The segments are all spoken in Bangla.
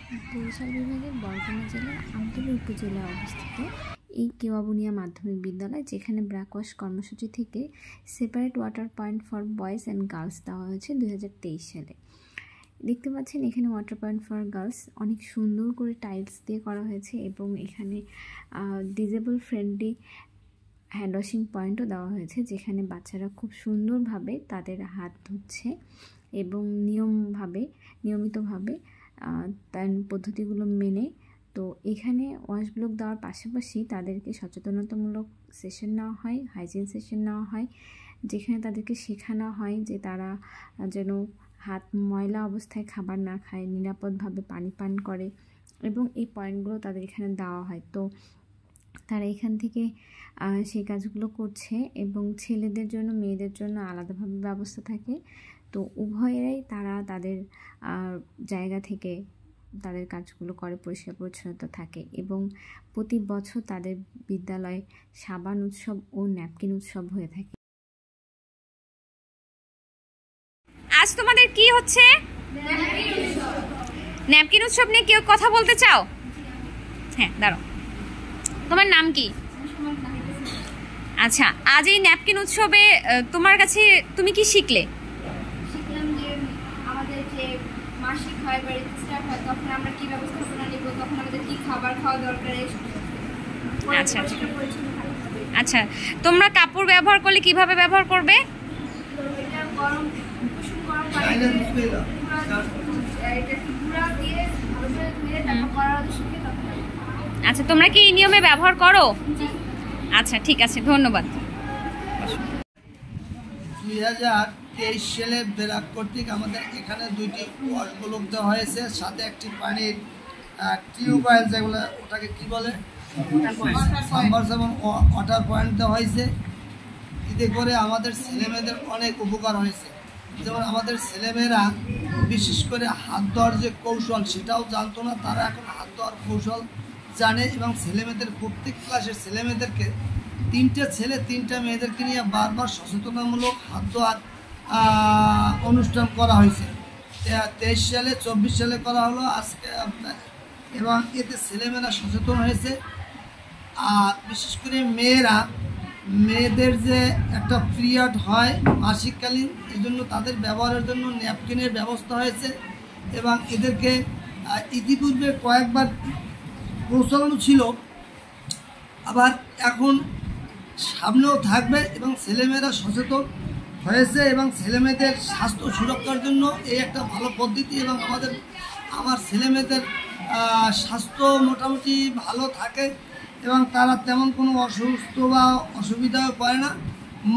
বরিশাল বিভাগের বরগুনা জেলার আমতলী উপজেলায় অবস্থিত এই কেওয়াবুনিয়া মাধ্যমিক বিদ্যালয়, যেখানে ব্র্যাকওয়াশ কর্মসূচি থেকে separate water point for boys and girls দেওয়া হয়েছে 2023 সালে। দেখতে পাচ্ছেন এখানে ওয়াটার পয়েন্ট ফর গার্লস অনেক সুন্দর করে টাইলস দিয়ে করা হয়েছে এবং এখানে ডিজেবল ফ্রেন্ডলি হ্যান্ড ওয়াশিং পয়েন্টও দেওয়া হয়েছে, যেখানে বাচ্চারা খুব সুন্দরভাবে তাদের হাত ধুচ্ছে এবং নিয়মিতভাবে তার পদ্ধতিগুলো মেনে। তো এখানে ওয়াশ ব্লক দেওয়ার পাশাপাশি তাদেরকে সচেতনতামূলক সেশন নেওয়া হয়, হাইজিন সেশন নেওয়া হয়, যেখানে তাদেরকে শেখানো হয় যে তারা যেন হাত ময়লা অবস্থায় খাবার না খায়, নিরাপদভাবে পানি পান করে, এবং এই পয়েন্টগুলো তাদের এখানে দেওয়া হয়। তো তারা এখান থেকে সেই কাজগুলো করছে এবং ছেলেদের জন্য মেয়েদের জন্য আলাদাভাবে ব্যবস্থা থাকে। তো উভয়েরাই তারা তাদের জায়গা থেকে তাদের কাজগুলো করে, পরিষ্কার পরিচ্ছন্নতা থাকে এবং প্রতি বছর তাদের বিদ্যালয়ে সাবান উৎসব ও ন্যাপকিন উৎসব হয়ে থাকে। আজ তোমাদের কি হচ্ছে? ন্যাপকিন উৎসব নিয়ে কেউ কথা বলতে চাও? হ্যাঁ, দাঁড়াও। তোমার নাম কি? আচ্ছা, আজ এই ন্যাপকিন উৎসবে তোমার কাছে তুমি কি শিখলে? শিখলাম যে আমাদের যে মাসিক হয় বা রেজিস্টার হয় তখন আমরা কি ব্যবস্থাপনা নিব, তখন আমাদের কি খাবার খাওয়া দরকার। আচ্ছা আচ্ছা, তোমরা কাপড় ব্যবহার করলে কিভাবে ব্যবহার করবে? এটা গরম কুসুম গরম পানি গুঁড়া দিয়ে ভালো করে ধুয়ে তারপর কড়া শুকিয়ে তখন। আচ্ছা, তোমরা কি এই নিয়মে ব্যবহার করো? আচ্ছা, ঠিক আছে, ধন্যবাদ। 2023 সালে ব্র্যাক কর্তৃক আমাদের এখানে 2টি ওয়াশ ব্লক দেওয়া হয়েছে, সাথে একটি পানির টিউবওয়েল, যেগুলো ওটাকে কি বলে, ওয়াটার পয়েন্ট দেওয়া হয়েছে। এতে করে আমাদের ছেলেমেয়েদের অনেক উপকার হয়েছে। যেমন আমাদের ছেলেমেয়েরা বিশেষ করে হাত ধোয়ার যে কৌশল সেটাও জানতো না, তারা এখন হাত ধোয়ার কৌশল জানে এবং ছেলেমেয়েদের প্রত্যেক ক্লাসের ছেলেমেয়েদেরকে 3টে ছেলে 3টা মেয়েদেরকে নিয়ে বারবার সচেতনামূলক হাত ধোয়ার অনুষ্ঠান করা হয়েছে। 23 সালে 24 সালে করা হলো আজকে, এবং এতে ছেলেমেয়েরা সচেতন হয়েছে। আর বিশেষ করে মেয়েদের যে একটা পিরিয়ড হয় মাসিককালীন, এই জন্য তাদের ব্যবহারের জন্য ন্যাপকিনের ব্যবস্থা হয়েছে এবং এদেরকে ইতিপূর্বে কয়েকবার প্রচলন ছিল, আবার এখন সামনেও থাকবে এবং ছেলেমেয়েরা সচেতন হয়েছে এবং ছেলেমেয়েদের স্বাস্থ্য সুরক্ষার জন্য এই একটা ভালো পদ্ধতি এবং আমার ছেলেমেয়েদের স্বাস্থ্য মোটামুটি ভালো থাকে এবং তারা তেমন কোনো অসুস্থ বা অসুবিধাও পড়ে না।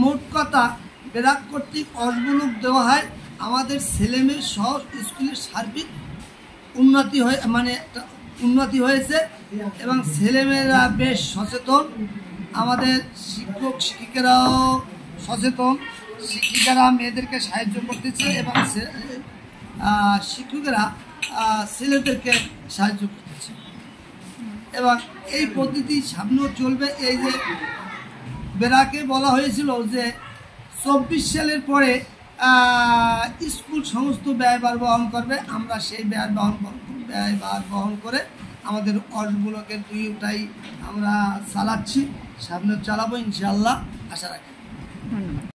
মোট কথা, ব্র্যাক কর্তৃক ওয়াশ ব্লক দেওয়া হয়, আমাদের ছেলেমেয়ে সহ স্কুলের সার্বিক উন্নতি হয়েছে এবং ছেলেমেয়েরা বেশ সচেতন। আমাদের শিক্ষক শিক্ষিকারাও সচেতন, শিক্ষিকারা মেয়েদেরকে সাহায্য করতেছে এবং শিক্ষকেরা ছেলেদেরকে সাহায্য করতেছে এবং এই পদ্ধতি সামনেও চলবে। এই যে ব্র্যাকে বলা হয়েছিল যে 24 সালের পরে স্কুল সমস্ত ব্যয়ভার বহন করবে, আমরা সেই ব্যয়ভার বহন করে আমাদের ওয়াশ ব্লকের 2টাই আমরা চালাচ্ছি, সামনে চালাবো ইনশাআল্লাহ, আশা রাখি। ধন্যবাদ।